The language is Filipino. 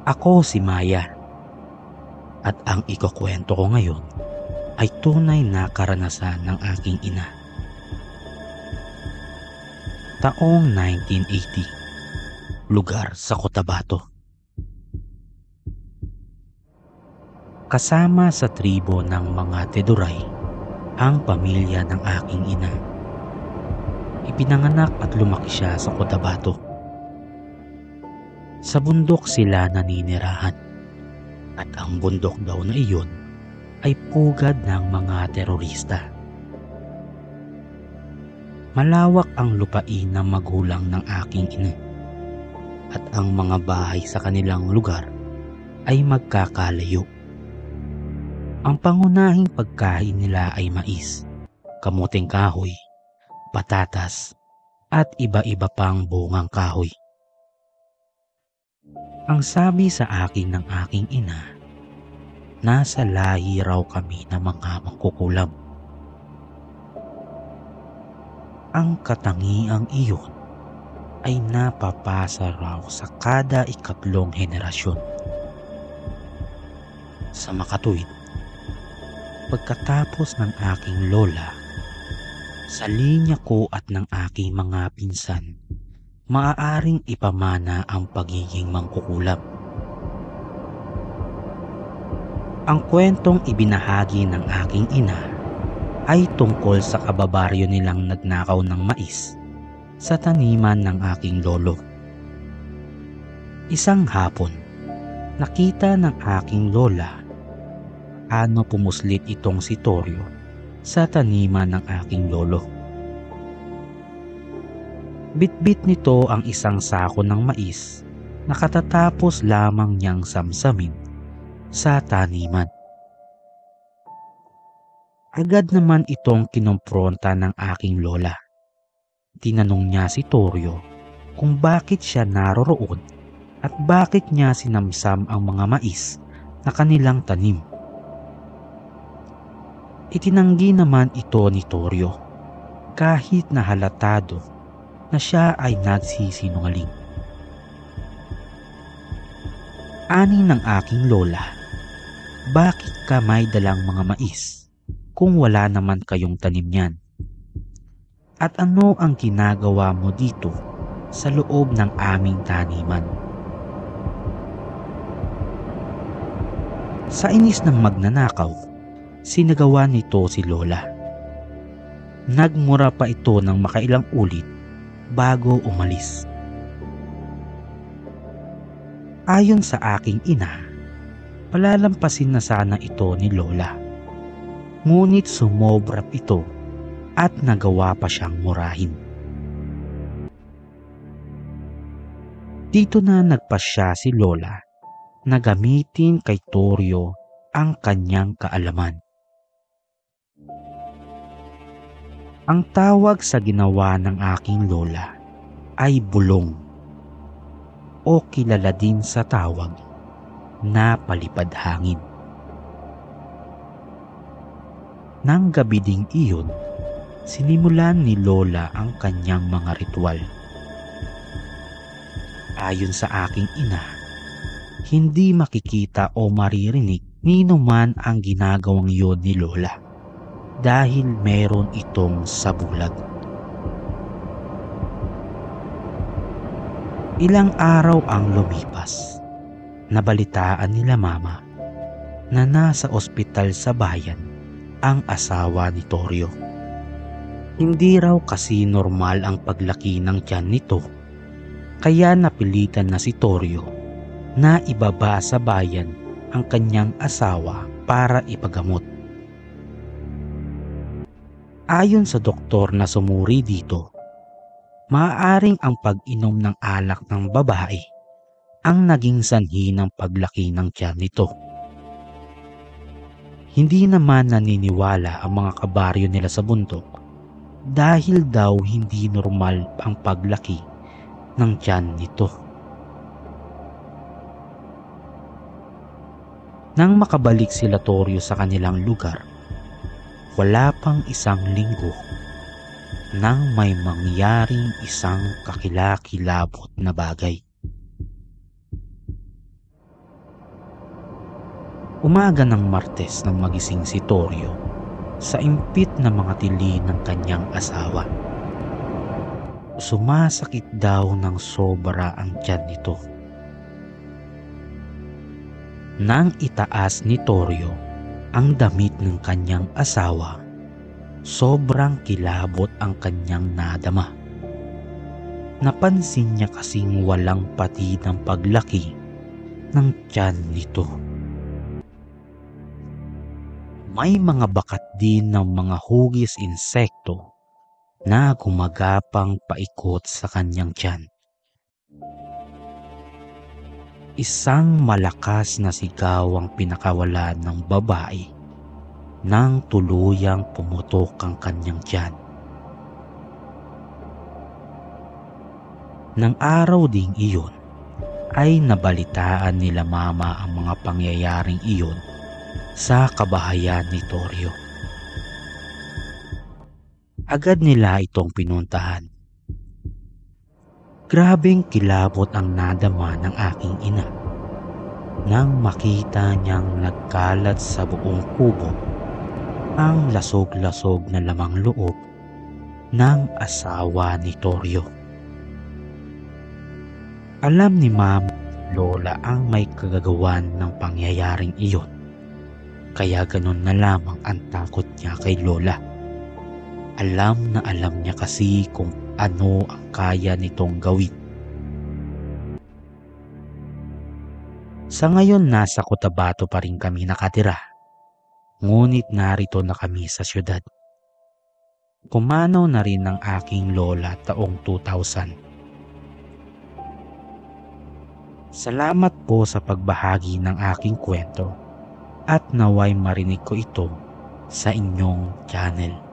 Ako si Maya at ang ikukwento ko ngayon ay tunay na karanasan ng aking ina. Taong 1980, lugar sa Cotabato. Kasama sa tribo ng mga Teduray ang pamilya ng aking ina. Ipinanganak at lumaki siya sa Cotabato. Sa bundok sila naninirahan at ang bundok daw na iyon ay pugad ng mga terorista. Malawak ang lupain ng magulang ng aking ina at ang mga bahay sa kanilang lugar ay magkakalayo. Ang pangunahing pagkain nila ay mais, kamuting kahoy, patatas at iba-iba pang bungang kahoy. Ang sabi sa akin ng aking ina, nasa lahi raw kami ng mga mangkukulam. Ang katangiang iyon ay napapasa raw sa kada ikatlong henerasyon. Sa makatuwid, pagkatapos ng aking lola, sa linya ko at ng aking mga pinsan, maaaring ipamana ang pagiging mangkukulam. Ang kwentong ibinahagi ng aking ina ay tungkol sa kababaryo nilang nagnakaw ng mais sa taniman ng aking lolo. Isang hapon, nakita ng aking lola ano pumuslit itong si Torio sa taniman ng aking lolo. Bitbit nito ang isang sako ng mais na katatapos lamang niyang samsamin sa taniman. Agad naman itong kinompronta ng aking lola. Tinanong niya si Torio kung bakit siya naroroon at bakit niya sinamsam ang mga mais na kanilang tanim. Itinanggi naman ito ni Torio kahit na halatado na siya ay nagsisinungaling. Ani ng aking lola, bakit ka may dalang mga mais kung wala naman kayong tanim niyan? At ano ang ginagawa mo dito sa loob ng aming taniman? Sa inis ng magnanakaw, sinagawa nito si lola. Nagmura pa ito ng makailang ulit bago umalis. Ayon sa aking ina, palalampasin na sana ito ni lola. Ngunit sumobra ito at nagawa pa siyang murahin. Dito na nagpasya si lola na gamitin kay Torio ang kanyang kaalaman. Ang tawag sa ginawa ng aking lola ay bulong o kilala din sa tawag na palipad hangin. Nang gabi ding iyon, sinimulan ni lola ang kanyang mga ritual. Ayon sa aking ina, hindi makikita o maririnig nino man ang ginagawang iyon ni lola dahil meron itong sabulag. Ilang araw ang lumipas. Nabalitaan nila mama na nasa ospital sa bayan ang asawa ni Torio. Hindi raw kasi normal ang paglaki ng tiyan nito, kaya napilitan na si Torio na ibaba sa bayan ang kanyang asawa para ipagamot. Ayon sa doktor na sumuri dito, maaaring ang pag-inom ng alak ng babae ang naging sanhi ng paglaki ng tiyan nito. Hindi naman naniniwala ang mga kabaryo nila sa bundok dahil daw hindi normal ang paglaki ng tiyan nito. Nang makabalik sila Torio sa kanilang lugar, wala pang isang linggo nang may mangyaring isang kakilakilabot na bagay. Umaga ng Martes nang magising si Torio sa impit na mga tili ng kanyang asawa. Sumasakit daw ng sobra ang tiyan nito. Nang itaas ni Torio ang damit ng kanyang asawa, sobrang kilabot ang kanyang nadama. Napansin niya kasing walang pati ng paglaki ng tiyan nito. May mga bakat din ng mga hugis insekto na gumagapang paikot sa kanyang tiyan. Isang malakas na sigaw ang pinakawalan ng babae nang tuluyang pumutok ang kanyang tiyan. Nang araw ding iyon ay nabalitaan nila mama ang mga pangyayaring iyon sa kabahayan ni Torio. Agad nila itong pinuntahan. Grabeng kilabot ang nadama ng aking ina nang makita niyang nagkalat sa buong kubo ang lasog-lasog na lamang loob ng asawa ni Torio. Alam ni Mama Lola ang may kagagawan ng pangyayaring iyon, kaya ganun na lamang ang takot niya kay Lola. Alam na alam niya kasi kung ano ang kaya nitong gawin. Sa ngayon nasa Cotabato pa rin kami nakatira, ngunit narito na kami sa syudad. Pumanaw na rin ang aking lola taong 2000. Salamat po sa pagbahagi ng aking kwento at naway marinig ko ito sa inyong channel.